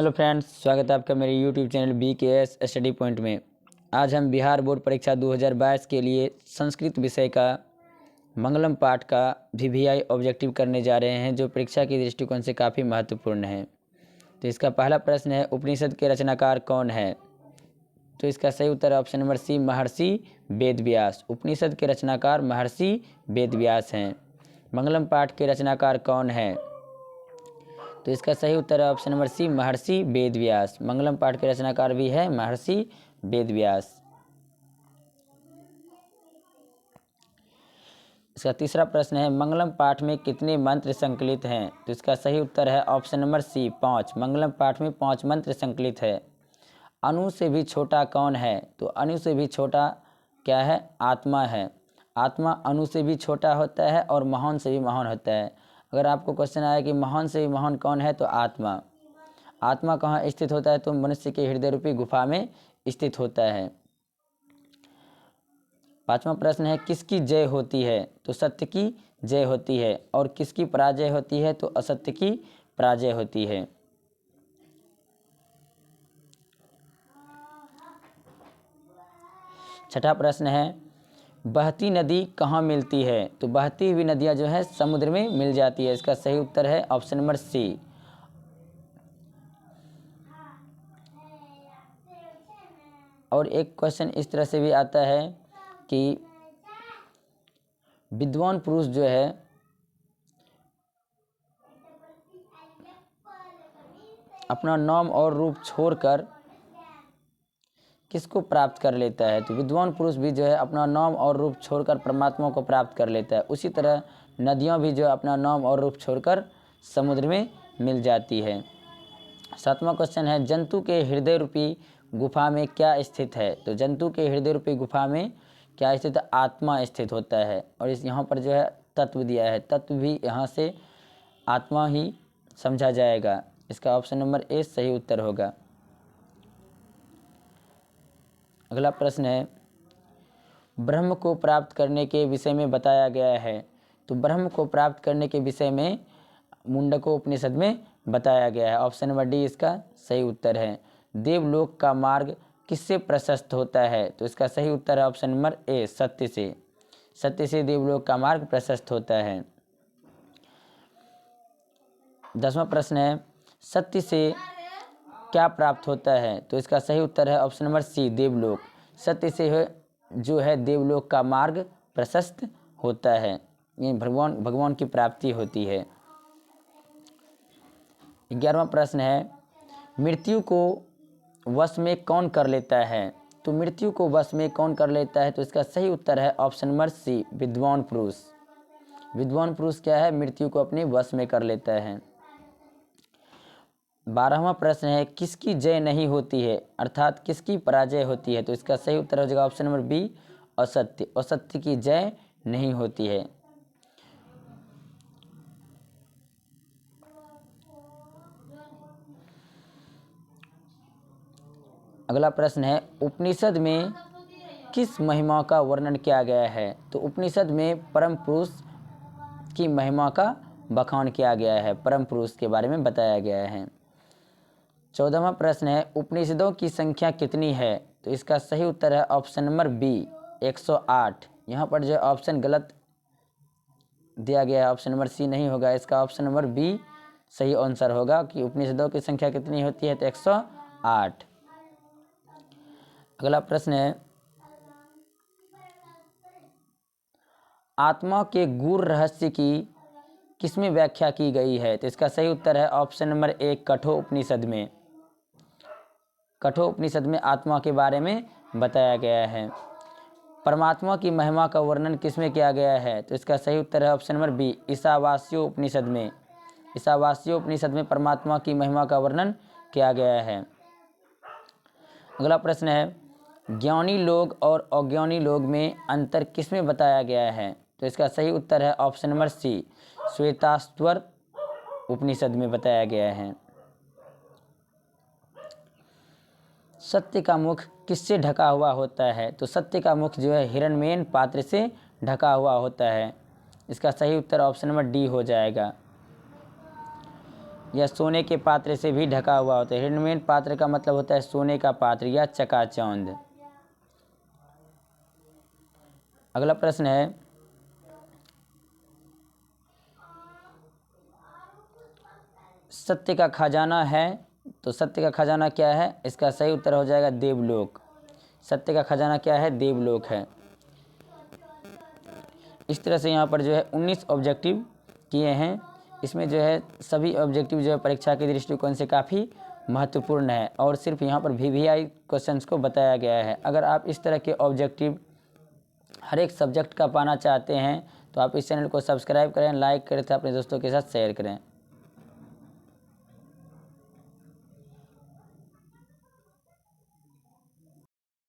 Hello friends, स्वागत है आपका मेरे YouTube channel BKS study point में। आज हम बिहार बोर्ड परीक्षा 2022 के लिए संस्कृत विषय का मंगलम पाठ का VVI ऑब्जेक्टिव करने जा रहे हैं, जो परीक्षा की दृष्टिकोण से काफ़ी महत्वपूर्ण है। तो इसका पहला प्रश्न है, उपनिषद के रचनाकार कौन है? तो इसका सही उत्तर ऑप्शन नंबर सी, महर्षि वेदव्यास। उपनिषद के रचनाकार महर्षि वेदव्यास हैं। मंगलम पाठ के रचनाकार कौन है? तो इसका सही उत्तर है ऑप्शन नंबर सी, महर्षि वेदव्यास। मंगलम पाठ के रचनाकार भी है महर्षि वेदव्यास। इसका तीसरा प्रश्न है, मंगलम पाठ में कितने मंत्र संकलित हैं? तो इसका सही उत्तर है ऑप्शन नंबर सी, 5। मंगलम पाठ में 5 मंत्र संकलित है। अणु से भी छोटा कौन है? तो अणु से भी छोटा क्या है? आत्मा है। आत्मा अणु से भी छोटा होता है और महान से भी महान होता है। अगर आपको क्वेश्चन आया कि महान से भी महान कौन है, तो आत्मा। आत्मा कहाँ स्थित होता है? तो मनुष्य के हृदय रूपी गुफा में स्थित होता है। पांचवा प्रश्न है, किसकी जय होती है? तो सत्य की जय होती है। और किसकी पराजय होती है? तो असत्य की पराजय होती है। छठा प्रश्न है, बहती नदी कहाँ मिलती है? तो बहती हुई नदियाँ जो है समुद्र में मिल जाती है। इसका सही उत्तर है ऑप्शन नंबर सी। और एक क्वेश्चन इस तरह से भी आता है कि विद्वान पुरुष जो है अपना नाम और रूप छोड़कर किसको प्राप्त कर लेता है? तो विद्वान पुरुष भी जो है अपना नाम और रूप छोड़कर परमात्मा को प्राप्त कर लेता है। उसी तरह नदियाँ भी जो है अपना नाम और रूप छोड़कर समुद्र में मिल जाती है। सातवां क्वेश्चन है, जंतु के हृदय रूपी गुफा में क्या स्थित है? तो जंतु के हृदय रूपी गुफा में क्या स्थित है? आत्मा स्थित होता है। और इस यहाँ पर जो है तत्व दिया है, तत्व भी यहाँ से आत्मा ही समझा जाएगा। इसका ऑप्शन नंबर ए सही उत्तर होगा। अगला प्रश्न है, ब्रह्म को प्राप्त करने के विषय में बताया गया है। तो ब्रह्म को प्राप्त करने के विषय में मुंडकोपनिषद में बताया गया है। ऑप्शन नंबर डी इसका सही उत्तर है। देवलोक का मार्ग किससे प्रशस्त होता है? तो इसका सही उत्तर है ऑप्शन नंबर ए, सत्य से। सत्य से देवलोक का मार्ग प्रशस्त होता है। 10वां प्रश्न है, सत्य से क्या प्राप्त होता है? तो इसका सही उत्तर है ऑप्शन नंबर सी, देवलोक। सत्य से जो है देवलोक का मार्ग प्रशस्त होता है, ये भगवान की प्राप्ति होती है। 11वां प्रश्न है, मृत्यु को वश में कौन कर लेता है? तो मृत्यु को वश में कौन कर लेता है? तो इसका सही उत्तर है ऑप्शन नंबर सी, विद्वान पुरुष। विद्वान पुरुष क्या है? मृत्यु को अपने वश में कर लेता है। 12वां प्रश्न है, किसकी जय नहीं होती है, अर्थात किसकी पराजय होती है? तो इसका सही उत्तर हो जाएगा ऑप्शन नंबर बी, असत्य। असत्य की जय नहीं होती है। अगला प्रश्न है, उपनिषद में किस महिमा का वर्णन किया गया है? तो उपनिषद में परम पुरुष की महिमा का बखान किया गया है, परम पुरुष के बारे में बताया गया है। 14वां प्रश्न है, उपनिषदों की संख्या कितनी है? तो इसका सही उत्तर है ऑप्शन नंबर बी, 108। यहाँ पर जो ऑप्शन गलत दिया गया है, ऑप्शन नंबर सी नहीं होगा, इसका ऑप्शन नंबर बी सही आंसर होगा कि उपनिषदों की संख्या कितनी होती है? तो 108। अगला प्रश्न है, आत्मा के गूढ़ रहस्य की किसमें व्याख्या की गई है? तो इसका सही उत्तर है ऑप्शन नंबर ए, कठोपनिषद में। कठोपनिषद में आत्मा के बारे में बताया गया है। परमात्मा की महिमा का वर्णन किसमें किया गया है? तो इसका सही उत्तर है ऑप्शन नंबर बी, ईशावास्योपनिषद में। ईशावास्योपनिषद में परमात्मा की महिमा का वर्णन किया गया है। अगला प्रश्न है, ज्ञानी लोग और अज्ञानी लोग में अंतर किसमें बताया गया है? तो इसका सही उत्तर है ऑप्शन नंबर सी, श्वेताश्वर उपनिषद में बताया गया है। सत्य का मुख किससे ढका हुआ होता है? तो सत्य का मुख जो है हिरण्मयेन पात्र से ढका हुआ होता है। इसका सही उत्तर ऑप्शन नंबर डी हो जाएगा। या सोने के पात्र से भी ढका हुआ होता है। हिरण्मयी पात्र का मतलब होता है सोने का पात्र या चकाचौंध। अगला प्रश्न है, सत्य का खजाना है, तो सत्य का खजाना क्या है? इसका सही उत्तर हो जाएगा देवलोक। सत्य का खजाना क्या है? देवलोक है। इस तरह से यहाँ पर जो है 19 ऑब्जेक्टिव किए हैं। इसमें जो है सभी ऑब्जेक्टिव जो है परीक्षा के दृष्टिकोण से काफ़ी महत्वपूर्ण है और सिर्फ यहाँ पर VVI क्वेश्चंस को बताया गया है। अगर आप इस तरह के ऑब्जेक्टिव हर एक सब्जेक्ट का पाना चाहते हैं तो आप इस चैनल को सब्सक्राइब करें, लाइक करें तथा अपने दोस्तों के साथ शेयर करें।